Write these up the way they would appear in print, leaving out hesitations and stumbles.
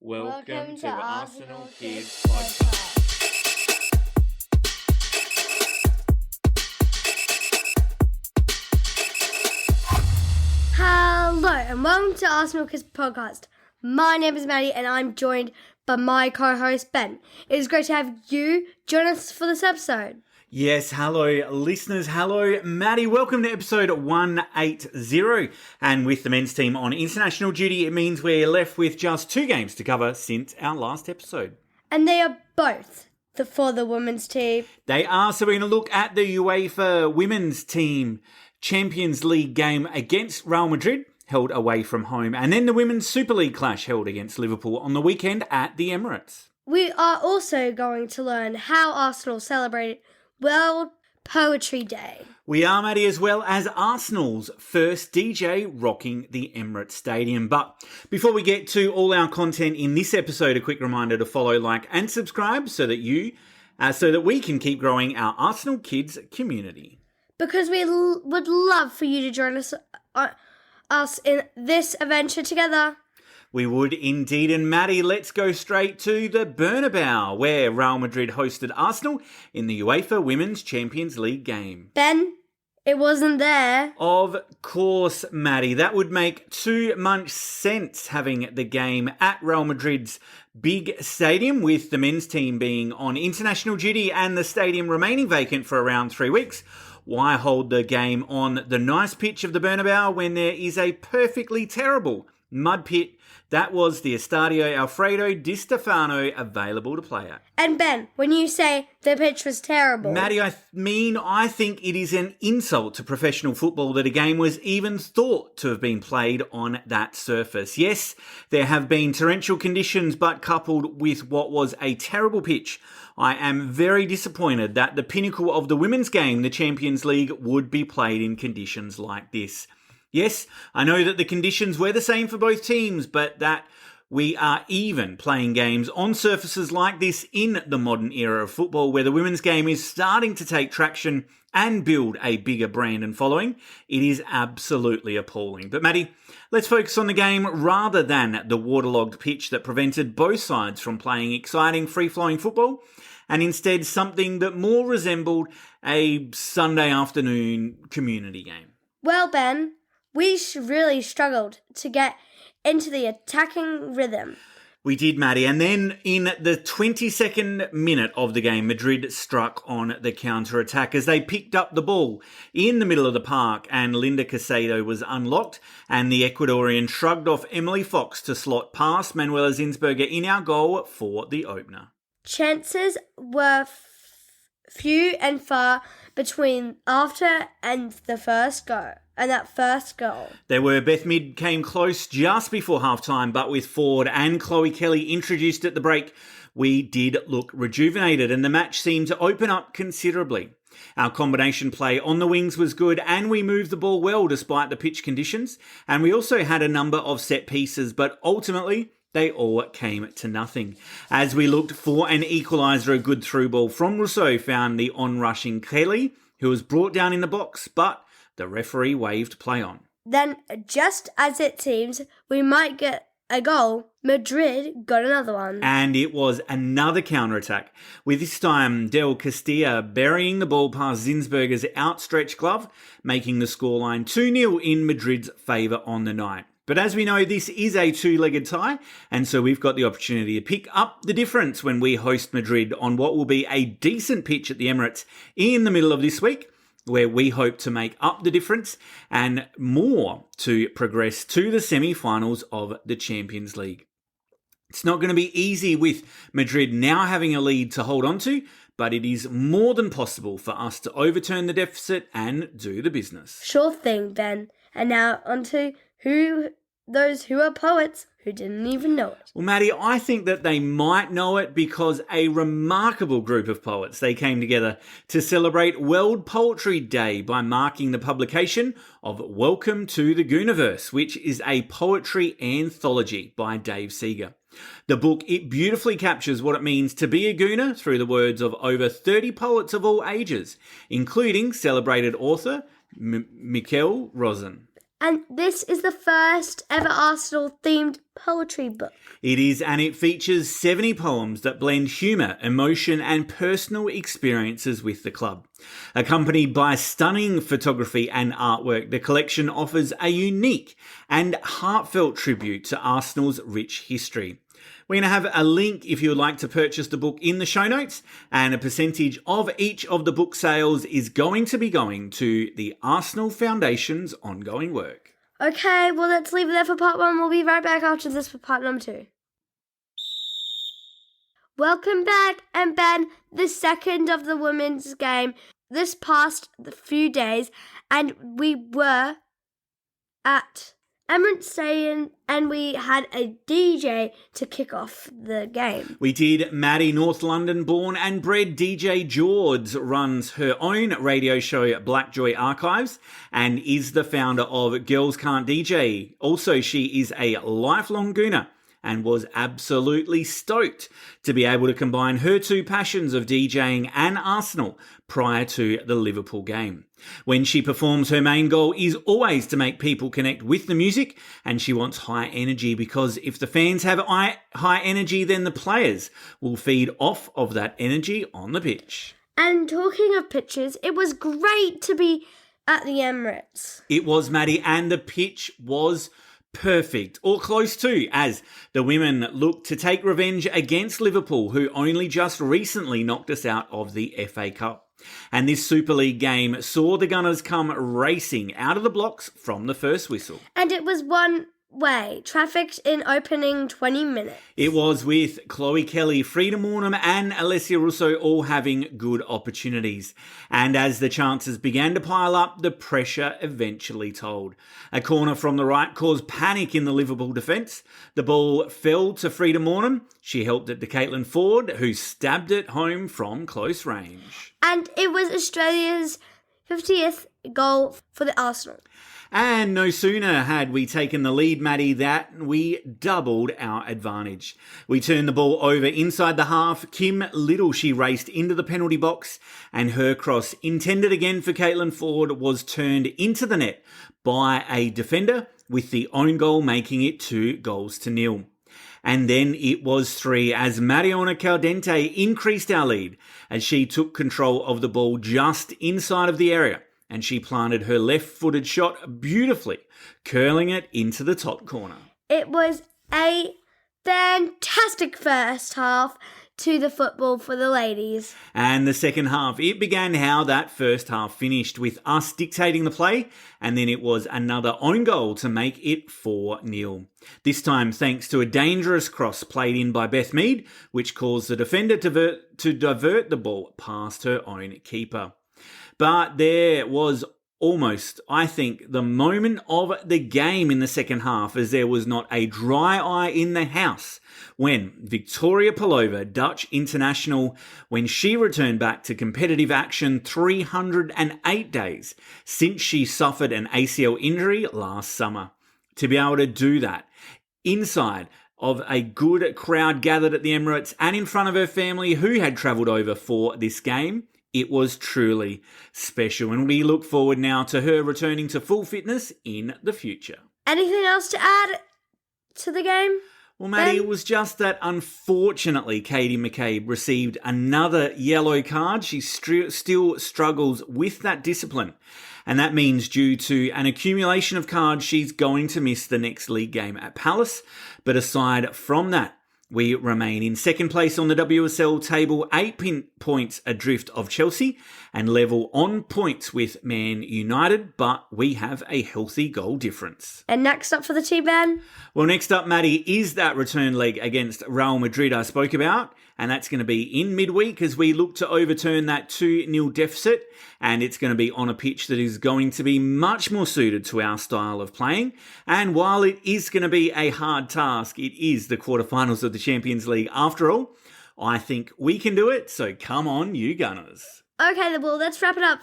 Welcome to Arsenal Kids Podcast. Hello and welcome to Arsenal Kids Podcast. My name is Maddie and I'm joined by my co-host Ben. It is great to have you join us for this episode. Yes, hello listeners, hello Maddie, welcome to episode 180. And with the men's team on international duty, it means we're left with just 2 games to cover since our last episode. And they are both for the women's team. They are, so we're going to look at the UEFA women's team Champions League game against Real Madrid, held away from home, and then the Women's Super League clash held against Liverpool on the weekend at the Emirates. We are also going to learn how Arsenal celebrated World Poetry Day. We are, Maddie, as well as Arsenal's first DJ rocking the Emirates Stadium. But before we get to all our content in this episode, a quick reminder to follow, like, and subscribe so that we can keep growing our Arsenal Kids community. Because we would love for you to join us in this adventure together. We would indeed. And Maddie, let's go straight to the Bernabeu, where Real Madrid hosted Arsenal in the UEFA Women's Champions League game. Ben, it wasn't there. Of course, Maddie. That would make too much sense, having the game at Real Madrid's big stadium, with the men's team being on international duty and the stadium remaining vacant for around 3 weeks. Why hold the game on the nice pitch of the Bernabeu when there is a perfectly terrible mud pit that was the Estadio Alfredo Di Stefano available to play at? And Ben, when you say the pitch was terrible... Maddie, I think it is an insult to professional football that a game was even thought to have been played on that surface. Yes, there have been torrential conditions, but coupled with what was a terrible pitch, I am very disappointed that the pinnacle of the women's game, the Champions League, would be played in conditions like this. Yes, I know that the conditions were the same for both teams, but that we are even playing games on surfaces like this in the modern era of football, where the women's game is starting to take traction and build a bigger brand and following, it is absolutely appalling. But Maddie, let's focus on the game rather than the waterlogged pitch that prevented both sides from playing exciting, free-flowing football, and instead something that more resembled a Sunday afternoon community game. Well, Ben, we really struggled to get into the attacking rhythm. We did, Maddie. And then in the 22nd minute of the game, Madrid struck on the counter-attack as they picked up the ball in the middle of the park, and Linda Caicedo was unlocked, and the Ecuadorian shrugged off Emily Fox to slot past Manuela Zinsberger in our goal for the opener. Chances were few and far between after and that first goal. There were. Beth Mid came close just before halftime, but with Ford and Chloe Kelly introduced at the break, we did look rejuvenated and the match seemed to open up considerably. Our combination play on the wings was good and we moved the ball well despite the pitch conditions, and we also had a number of set pieces, but ultimately they all came to nothing. As we looked for an equaliser, a good through ball from Rousseau found the on-rushing Kelly, who was brought down in the box, but the referee waved play on. Then, just as it seems we might get a goal, Madrid got another one. And it was another counter-attack, with this time Del Castilla burying the ball past Zinsberger's outstretched glove, making the scoreline 2-0 in Madrid's favour on the night. But as we know, this is a 2-legged tie, and so we've got the opportunity to pick up the difference when we host Madrid on what will be a decent pitch at the Emirates in the middle of this week, where we hope to make up the difference and more to progress to the semi-finals of the Champions League. It's not going to be easy with Madrid now having a lead to hold on to, but it is more than possible for us to overturn the deficit and do the business. Sure thing, Ben. And now onto those who are poets who didn't even know it. Well, Maddie, I think that they might know it because a remarkable group of poets, they came together to celebrate World Poetry Day by marking the publication of Welcome to the Gooniverse, which is a poetry anthology by Dave Seeger. The book, it beautifully captures what it means to be a Gooner through the words of over 30 poets of all ages, including celebrated author Mikel Rosen. And this is the first ever Arsenal-themed poetry book. It is, and it features 70 poems that blend humour, emotion and personal experiences with the club. Accompanied by stunning photography and artwork, the collection offers a unique and heartfelt tribute to Arsenal's rich history. We're going to have a link if you would like to purchase the book in the show notes, and a percentage of each of the book sales is going to be going to the Arsenal Foundation's ongoing work. Okay, well, let's leave it there for part 1. We'll be right back after this for part number 2. Welcome back, and Ben, the second of the women's game this past few days, and we were at Emirates Stadium, and we had a DJ to kick off the game. We did. Madi, North London born and bred DJ George, runs her own radio show Black Joy Archives and is the founder of Girls Can't DJ. Also, she is a lifelong Gooner and was absolutely stoked to be able to combine her two passions of DJing and Arsenal prior to the Liverpool game. When she performs, her main goal is always to make people connect with the music, and she wants high energy because if the fans have high energy, then the players will feed off of that energy on the pitch. And talking of pitches, it was great to be at the Emirates. It was, Maddie, and the pitch was perfect, or close to, as the women look to take revenge against Liverpool, who only just recently knocked us out of the FA Cup. And this Super League game saw the Gunners come racing out of the blocks from the first whistle. And it was one way, trafficked in opening 20 minutes. It was, with Chloe Kelly, Frida Mornham and Alessia Russo all having good opportunities. And as the chances began to pile up, the pressure eventually told. A corner from the right caused panic in the Liverpool defence. The ball fell to Frida Mornham. She helped it to Caitlin Ford, who stabbed it home from close range. And it was Australia's 50th goal for the Arsenal. And no sooner had we taken the lead, Maddie, that we doubled our advantage. We turned the ball over inside the half. Kim Little, she raced into the penalty box, and her cross, intended again for Caitlin Ford, was turned into the net by a defender, with the own goal making it 2-0. And then it was 3 as Mariona Caldente increased our lead as she took control of the ball just inside of the area. And she planted her left-footed shot beautifully, curling it into the top corner. It was a fantastic first half to the football for the ladies. And the second half, it began how that first half finished, with us dictating the play, and then it was another own goal to make it 4-0. This time thanks to a dangerous cross played in by Beth Mead, which caused the defender to divert the ball past her own keeper. But there was almost, I think, the moment of the game in the second half, as there was not a dry eye in the house when Victoria Pelova, Dutch international, when she returned back to competitive action 308 days since she suffered an ACL injury last summer. To be able to do that inside of a good crowd gathered at the Emirates and in front of her family who had travelled over for this game, it was truly special, and we look forward now to her returning to full fitness in the future. Anything else to add to the game? Well, Maddie, it was just that unfortunately Katie McCabe received another yellow card. She still struggles with that discipline, and that means due to an accumulation of cards, she's going to miss the next league game at Palace. But aside from that, we remain in second place on the WSL table, 8 points adrift of Chelsea, and level on points with Man United, but we have a healthy goal difference. And next up for the team, Ben? Well, next up, Maddie, is that return leg against Real Madrid I spoke about, and that's going to be in midweek as we look to overturn that 2-0 deficit, and it's going to be on a pitch that is going to be much more suited to our style of playing. And while it is going to be a hard task, it is the quarterfinals of the Champions League after all. I think we can do it, so come on, you Gunners. Okay, well, let's wrap it up.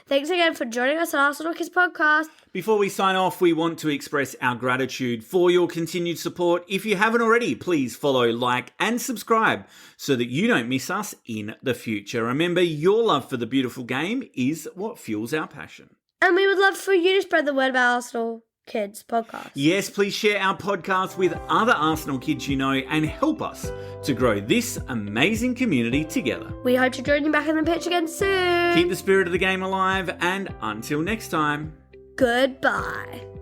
Thanks again for joining us on Arsenal Kids Podcast. Before we sign off, we want to express our gratitude for your continued support. If you haven't already, please follow, like, and subscribe so that you don't miss us in the future. Remember, your love for the beautiful game is what fuels our passion. And we would love for you to spread the word about Arsenal. Kids podcast. Yes, please share our podcast with other Arsenal kids you know and help us to grow this amazing community together. We hope to join you back in the pitch again soon. Keep the spirit of the game alive, and until next time. Goodbye.